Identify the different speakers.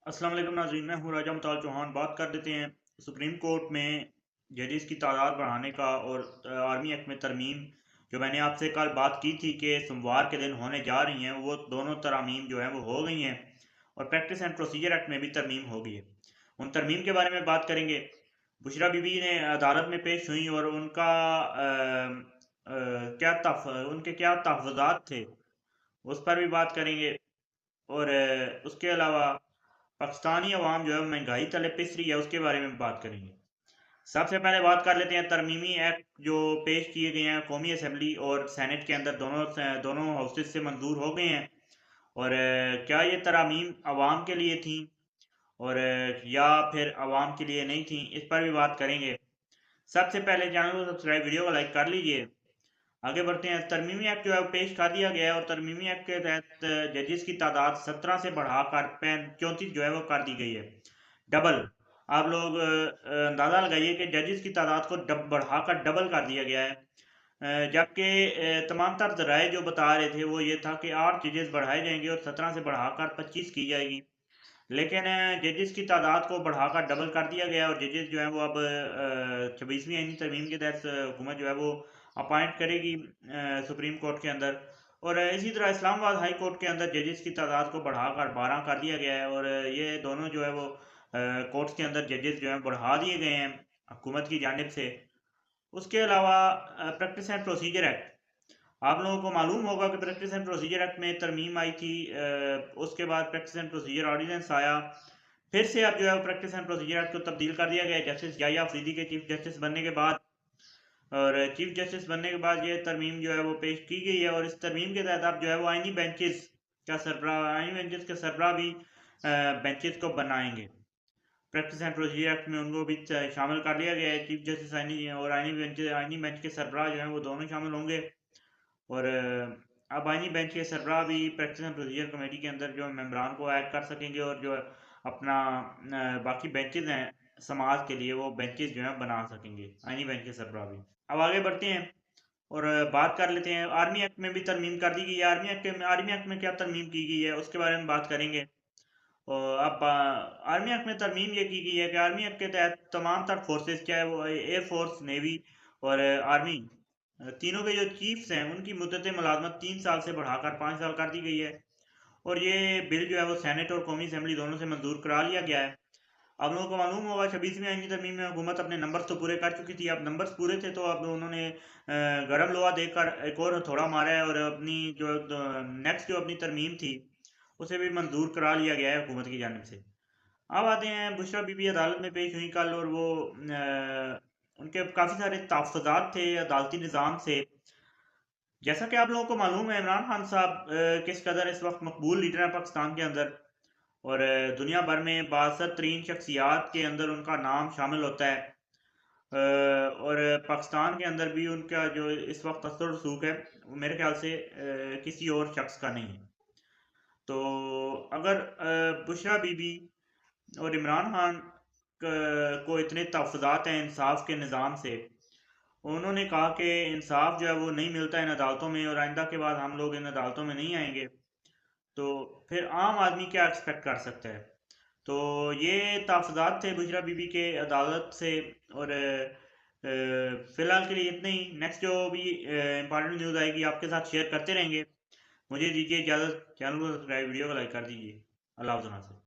Speaker 1: अस्सलाम वालेकुम नाज़रीन, मैं हूँ राजा मुताल चौहान। बात कर लेते हैं सुप्रीम कोर्ट में जजेस की तादाद बढ़ाने का और आर्मी एक्ट में तरमीम। जो मैंने आपसे कल बात की थी कि सोमवार के दिन होने जा रही हैं, वो दोनों तरमीम जो हैं वो हो गई हैं और प्रैक्टिस एंड प्रोसीजर एक्ट में भी तरमीम हो गई है। उन तरमीम के बारे में बात करेंगे। बुशरा बीबी ने अदालत में पेश हुई और उनका उनके क्या तहफ़्फ़ुज़ात थे, उस पर भी बात करेंगे। और उसके अलावा पाकिस्तानी अवाम जो है महंगाई तले पिस रही है, उसके बारे में बात करेंगे। सबसे पहले बात कर लेते हैं तरमीमी एक्ट जो पेश किए गए हैं कौमी असम्बली और सेनेट के अंदर, दोनों हाउसेज से मंजूर हो गए हैं। और क्या ये तरमीम अवाम के लिए थी और या फिर अवाम के लिए नहीं थी, इस पर भी बात करेंगे। सबसे पहले चैनल को सब्सक्राइब, वीडियो को लाइक कर लीजिए। आगे बढ़ते हैं। तरमीमी एक्ट जो है वो पेश कर दिया गया है और तरमीमी एक्ट के तहत जजेस की तादाद 17 से बढ़ाकर 34 जो है वो कर दी गई है, डबल। आप लोग अंदाज़ा लगाइए कि जजेस की तादाद को बढ़ाकर डबल कर दिया गया है। जबकि तमाम तर ज़राए जो बता रहे थे वो ये था कि 8 जजेस बढ़ाए जाएंगे और 17 से बढ़ाकर 25 की जाएगी। लेकिन जजेस की तादाद को बढ़ाकर डबल कर दिया गया और जजेस जो है वो अब 26वीं आईनी तरमीम के तहत हुकूमत जो है वो अपॉइंट करेगी सुप्रीम कोर्ट के अंदर। और इसी तरह इस्लामाबाद हाई कोर्ट के अंदर जजेस की तादाद को बढ़ाकर 12 कर दिया गया है और ये दोनों जो है वो कोर्ट्स के अंदर जजेस जो है बढ़ा दिए गए हैं हुकूमत की जानिब से। उसके अलावा प्रैक्टिस एंड प्रोसीजर एक्ट, आप लोगों को मालूम होगा कि प्रैक्टिस एंड प्रोसीजर एक्ट में तरमीम आई थी। उसके बाद प्रैक्टिस एंड प्रोसीजर ऑर्डिनेंस आया। फिर से अब जो है प्रैक्टिस एंड प्रोसीजर एक्ट को तब्दील कर दिया गया है जस्टिस याह्या अफरीदी के चीफ जस्टिस बनने के बाद। और चीफ जस्टिस बनने के बाद ये तरमीम जो है वो पेश की गई है और इस तरमीम के तहत अब जो है वो आइनी बेंचेस के सरबराह भी बेंचेस को बनाएंगे। प्रैक्टिस एंड प्रोसीजर एक्ट में उनको भी शामिल कर लिया गया है। चीफ जस्टिस और आइनी बेंच के सरबराह जो है वो दोनों शामिल होंगे। और अब आईनी बेंच के सरबराह भी प्रैक्टिस एंड प्रोसीजर कमेटी के अंदर जो मेंबरान को ऐड कर सकेंगे और जो अपना बाकी बेंचेस हैं समाज के लिए, वो बेंचेस जो है बना सकेंगे आईनी बेंच के सरबराह भी। अब आगे बढ़ते हैं और बात कर लेते हैं। आर्मी एक्ट में भी तरमीम कर दी गई है। आर्मी एक्ट में क्या तरमीम की गई है उसके बारे में बात करेंगे। और अब आर्मी एक्ट में तरमीम ये की गई है कि आर्मी एक्ट के तहत तमाम तर फोर्सेस, चाहे वो एयर फोर्स, नेवी और आर्मी, तीनों के जो चीफ्स हैं उनकी मुद्दत मुलाजमत 3 साल से बढ़ाकर 5 साल कर दी गई है। और ये बिल जो है वो सेनेट और कौमी असम्बली दोनों से मंजूर करा लिया गया है। आप लोगों को मालूम होगा 26वीं आईनी तरमीम में हुकूमत अपने नंबर्स तो पूरे कर चुकी थी। अब नंबर्स पूरे थे तो अब उन्होंने गर्म लोहा देकर एक और हथौड़ा मारा है और अपनी जो नेक्स्ट जो अपनी तरमीम थी उसे भी मंजूर करा लिया गया है हुकूमत की जानिब से। अब आते हैं, बुशरा बीबी अदालत में पेश हुई कल और वो उनके काफ़ी सारे तहफ़्फ़ुज़ात थे अदालती निज़ाम से। जैसा कि आप लोगों को मालूम है, इमरान खान साहब किस कदर इस वक्त मकबूल लीडर हैं पाकिस्तान के अंदर। और दुनिया भर में बासत तरीन शख्सियात के अंदर उनका नाम शामिल होता है। और पाकिस्तान के अंदर भी उनका जो इस वक्त असर रसूख है वो मेरे ख्याल से किसी और शख्स का नहीं है। तो अगर बुशरा बीबी और इमरान खान को इतने तहफ़्फ़ुज़ात हैं इंसाफ के निज़ाम से, उन्होंने कहा कि इंसाफ जो है वो नहीं मिलता इन अदालतों में और आइंदा के बाद हम लोग इन अदालतों में नहीं आएंगे, तो फिर आम आदमी क्या एक्सपेक्ट कर सकता है। तो ये तहफ़्फ़ुज़ात थे बुशरा बीबी के अदालत से। और फ़िलहाल के लिए इतना ही। नेक्स्ट जो भी इंपॉर्टेंट न्यूज़ आएगी आपके साथ शेयर करते रहेंगे। मुझे दीजिए इजाज़त। चैनल को सब्सक्राइब, वीडियो को लाइक कर दीजिए। अल्लाह हाफ़िज़।